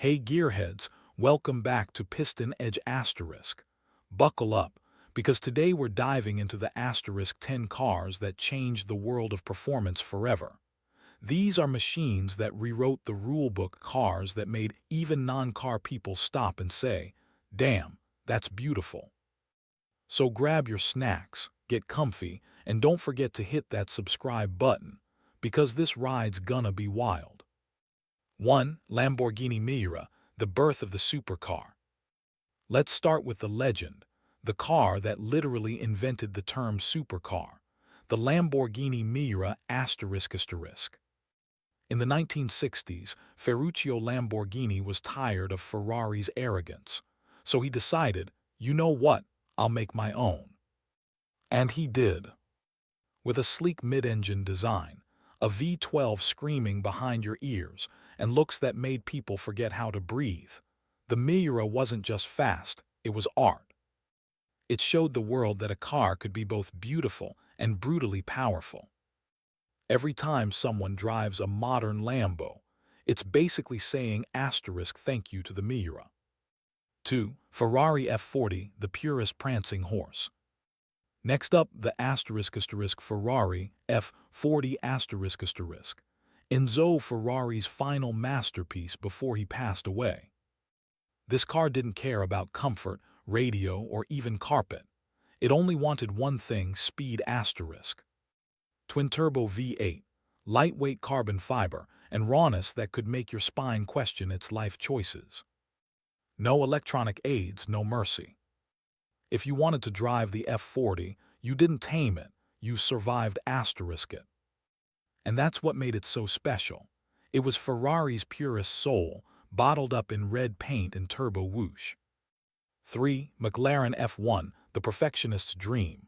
Hey gearheads, welcome back to PistonEdge Asterisk. Buckle up, because today we're diving into the Asterisk 10 cars that changed the world of performance forever. These are machines that rewrote the rulebook, cars that made even non-car people stop and say, "Damn, that's beautiful." So grab your snacks, get comfy, and don't forget to hit that subscribe button, because this ride's gonna be wild. 1. Lamborghini Miura, the birth of the supercar. Let's start with the legend, the car that literally invented the term supercar, the Lamborghini Miura ***. In the 1960s, Ferruccio Lamborghini was tired of Ferrari's arrogance, so he decided, you know what, I'll make my own. And he did. With a sleek mid-engine design, a V12 screaming behind your ears, and looks that made people forget how to breathe, the Miura wasn't just fast, it was art. It showed the world that a car could be both beautiful and brutally powerful. Every time someone drives a modern Lambo, it's basically saying thank you to the Miura. 2. Ferrari F40, the purest prancing horse. Next up, the Ferrari F40 Enzo Ferrari's final masterpiece before he passed away. This car didn't care about comfort, radio, or even carpet. It only wanted one thing: speed. Twin-turbo V8, lightweight carbon fiber, and rawness that could make your spine question its life choices. No electronic aids, no mercy. If you wanted to drive the F40, you didn't tame it, you survived it. And that's what made it so special. It was Ferrari's purest soul, bottled up in red paint and turbo whoosh. 3. McLaren F1, the perfectionist's dream.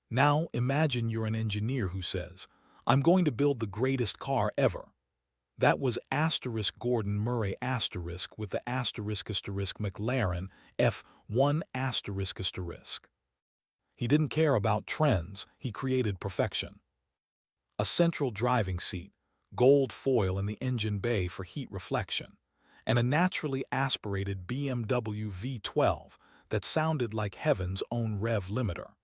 Now imagine you're an engineer who says, I'm going to build the greatest car ever. That was Gordon Murray with the McLaren F1 ***. He didn't care about trends, he created perfection. A central driving seat, gold foil in the engine bay for heat reflection, and a naturally aspirated BMW V12 that sounded like heaven's own rev limiter.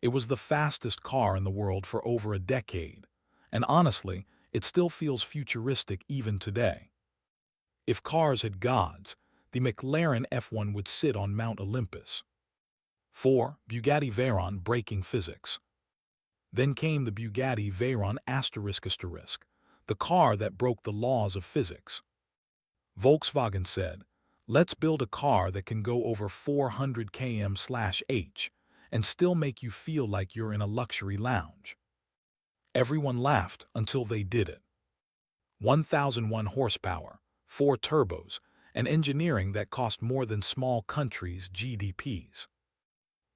It was the fastest car in the world for over a decade, and honestly, it still feels futuristic even today. If cars had gods, the McLaren F1 would sit on Mount Olympus. 4. Bugatti Veyron, breaking physics. Then came the Bugatti Veyron ***, the car that broke the laws of physics. Volkswagen said, let's build a car that can go over 400 km/h and still make you feel like you're in a luxury lounge. Everyone laughed until they did it. 1,001 horsepower, 4 turbos, and engineering that cost more than small countries' GDPs.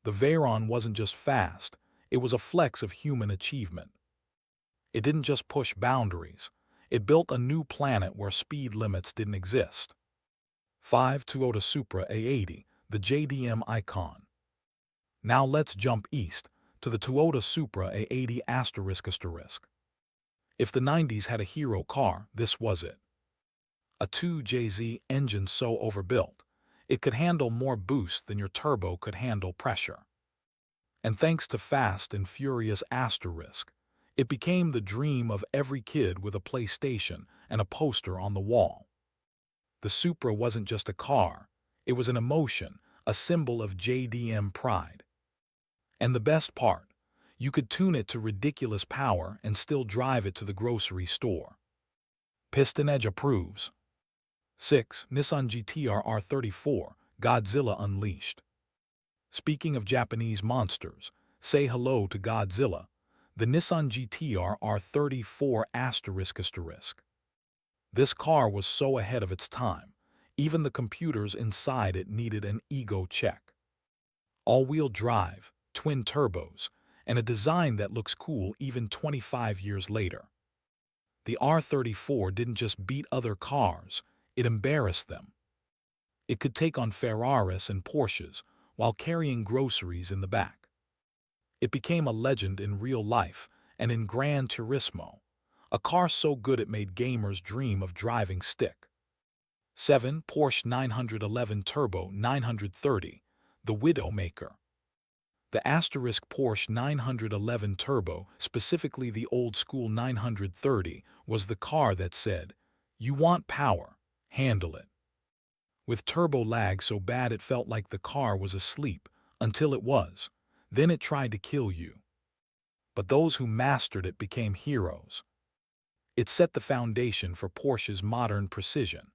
The Veyron wasn't just fast, it was a flex of human achievement. It didn't just push boundaries, it built a new planet where speed limits didn't exist. 5. Toyota Supra A80, the JDM icon. Now let's jump east to the Toyota Supra A80 ***. If the 90s had a hero car, this was it. A 2JZ engine so overbuilt, it could handle more boost than your turbo could handle pressure. And thanks to Fast and Furious it became the dream of every kid with a PlayStation and a poster on the wall. The Supra wasn't just a car, it was an emotion, a symbol of JDM pride. And the best part, you could tune it to ridiculous power and still drive it to the grocery store. PistonEdge approves. 6. Nissan GT-R R34, Godzilla Unleashed. Speaking of Japanese monsters, say hello to Godzilla, the Nissan GT-R R34 ***. This car was so ahead of its time, even the computers inside it needed an ego check. All-wheel drive, twin turbos, and a design that looks cool even 25 years later. The R34 didn't just beat other cars, it embarrassed them. It could take on Ferraris and Porsches while carrying groceries in the back. It became a legend in real life and in Gran Turismo, a car so good it made gamers dream of driving stick. 7. Porsche 911 Turbo 930, the Widowmaker. The asterisk Porsche 911 Turbo, specifically the old-school 930, was the car that said, "You want power, handle it." With turbo lag so bad it felt like the car was asleep, until it was. Then it tried to kill you. But those who mastered it became heroes. It set the foundation for Porsche's modern precision,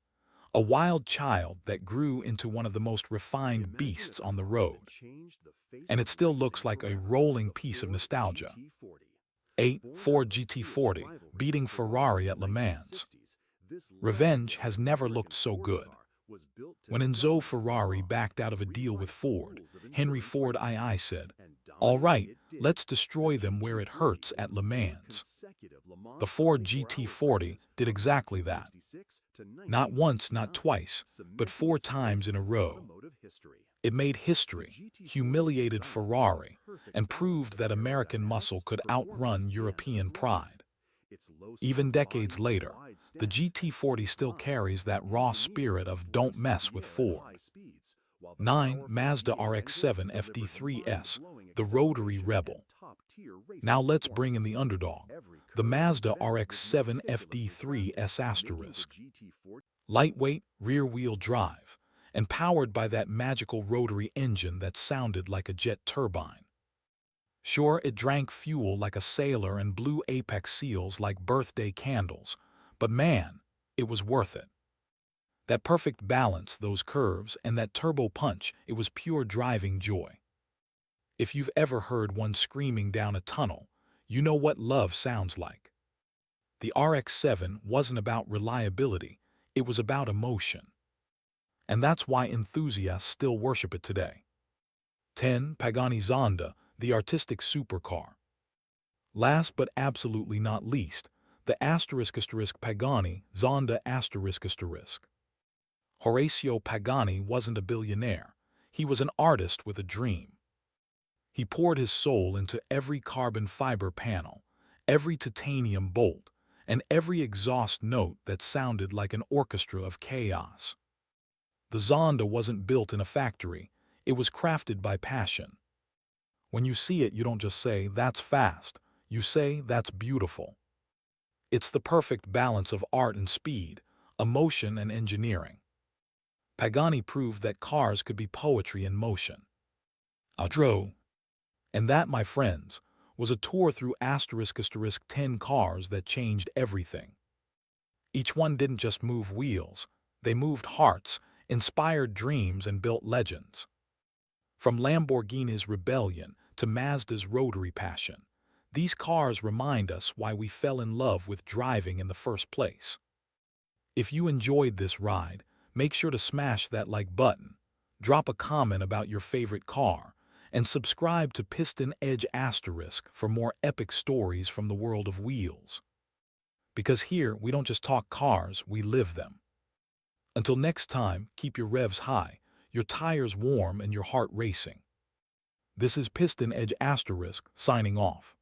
a wild child that grew into one of the most refined beasts on the road. And it still looks like a rolling piece of nostalgia. 8. Ford GT40, beating Ferrari at Le Mans. Revenge has never looked so good. When Enzo Ferrari backed out of a deal with Ford, Henry Ford II said, "All right, let's destroy them where it hurts at Le Mans." The Ford GT40 did exactly that. Not once, not twice, but 4 times in a row. It made history, humiliated Ferrari, and proved that American muscle could outrun European pride. Even decades later, the GT40 still carries that raw spirit of "don't mess with Ford." 9. Mazda RX-7 FD3S, the rotary rebel. Now let's bring in the underdog, the Mazda RX-7 FD3S asterisk. Lightweight, rear-wheel drive, and powered by that magical rotary engine that sounded like a jet turbine. Sure, it drank fuel like a sailor and blew apex seals like birthday candles, but man, it was worth it. That perfect balance, those curves, and that turbo punch, it was pure driving joy. If you've ever heard one screaming down a tunnel, you know what love sounds like. The RX-7 wasn't about reliability, it was about emotion. And that's why enthusiasts still worship it today. 10. Pagani Zonda, the artistic supercar. Last but absolutely not least, the asterisk Pagani Zonda asterisk. Horacio Pagani wasn't a billionaire. He was an artist with a dream. He poured his soul into every carbon fiber panel, every titanium bolt, and every exhaust note that sounded like an orchestra of chaos. The Zonda wasn't built in a factory, it was crafted by passion. When you see it, you don't just say, "That's fast," you say, "That's beautiful." It's the perfect balance of art and speed, emotion and engineering. Pagani proved that cars could be poetry in motion. Outro. And that, my friends, was a tour through asterisk 10 cars that changed everything. Each one didn't just move wheels, they moved hearts, inspired dreams, and built legends. From Lamborghini's rebellion to Mazda's rotary passion, these cars remind us why we fell in love with driving in the first place. If you enjoyed this ride, make sure to smash that like button, drop a comment about your favorite car, and subscribe to PistonEdge asterisk for more epic stories from the world of wheels. Because here, we don't just talk cars, we live them. Until next time, keep your revs high, your tires warm, and your heart racing. This is PistonEdge asterisk signing off.